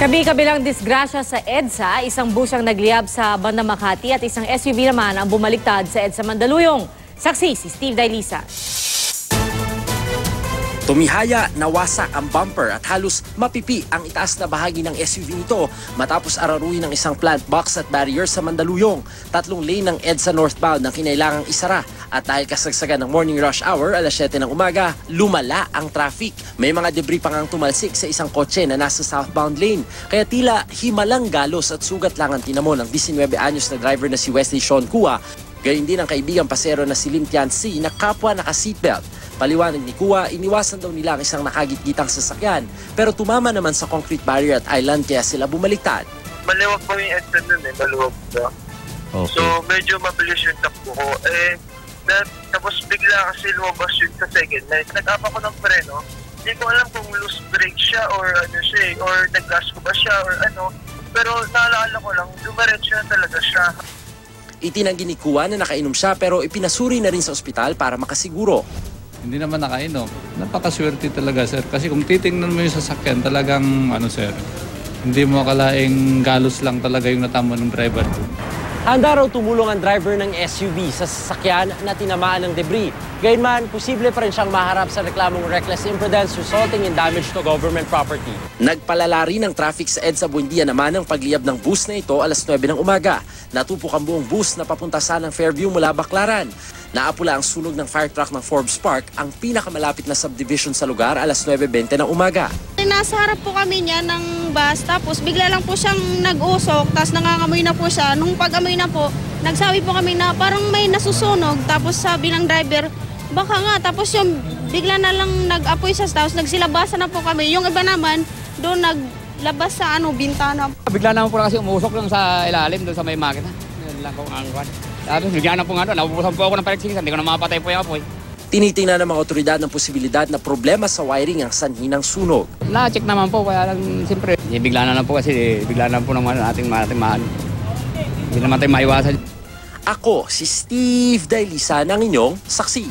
Kabi-kabilang disgrasya sa EDSA, isang bus ang nagliyab sa bandang Makati at isang SUV naman ang bumaliktad sa EDSA Mandaluyong. Saksi si Steve Dailisa. Tumihaya, nawasak ang bumper at halos mapipi ang itaas na bahagi ng SUV nito matapos araruhin ng isang plant box at barrier sa Mandaluyong. 3 lane ng EDSA northbound ang kinailangang isara at dahil kasagsagan ng morning rush hour alas 7 ng umaga, lumala ang traffic. May mga debris pang ang tumalsik sa isang kotse na nasa southbound lane. Kaya tila himalang galos at sugat lang ang tinamo ng 19 anyos na driver na si Wesley Sean Kua. Gayun din ang kaibigang pasero na si Lim Tian Si na kapwa naka-seatbelt. Paliwanag ni Kua, iniwasan daw nila ang isang nakagitgitang sasakyan pero tumama naman sa concrete barrier at island kaya sila bumaliktad. Maluwag po yung exit nun maluwag po. Okay. So medyo mabilis yung takbo ko. Tapos bigla kasi lumabas yun sa second line. Nag-apa ko ng preno. Hindi ko alam kung loose brake siya or ano siya or nag-gas ko ba siya or ano. Pero naalala ko lang, dumiretso na talaga siya. Itinanggi ni Kua na nakainom siya pero ipinasuri na rin sa ospital para makasiguro. Hindi naman nakainom. Napakaswerte talaga, sir. Kasi kung titingnan mo yung sasakyan, talagang, sir, hindi mo akalaing galos lang talaga yung natamo ng driver. Handa raw tumulong ang driver ng SUV sa sasakyan na tinamaan ng debris. Gayunman, posible pa rin siyang maharap sa reklamong reckless imprudence resulting in damage to government property. Nagpalala rin ang traffic sa EDSA Buendia naman ang pagliyab ng bus na ito alas 9 ng umaga. Natupok ang buong bus na papunta sa ng Fairview mula Baclaran. Naapula ang sunog ng fire truck ng Forbes Park, ang pinakamalapit na subdivision sa lugar alas 9:20 ng umaga. Nasa harap po kami niya ng bus, tapos bigla lang po siyang nag-usok, tapos nangangamoy na po siya. Nung pag-amoy na po, nagsabi po kami na parang may nasusunog, tapos sabi ng driver, baka nga, tapos yung bigla na lang nag-apoy siya, tapos nagsilabasan na po kami. Yung iba naman, doon naglabas sa bintana. Bigla naman po kasi umusok lang sa ilalim, doon sa may makina. Yan lang po ang angkwan. Tapos bigla na po nga doon, napupusan po ako ng paliksikan, hindi ko na mapatay po yung apoy. Tinitingnan ng mga otoridad ng posibilidad na problema sa wiring ang sanhi ng sunog. Na-check naman po, kaya lang siyempre. Bigla na lang po kasi, bigla na po naman ating mahal. Hindi naman tayo maiwasan. Ako si Steve Dailisa ng inyong saksi.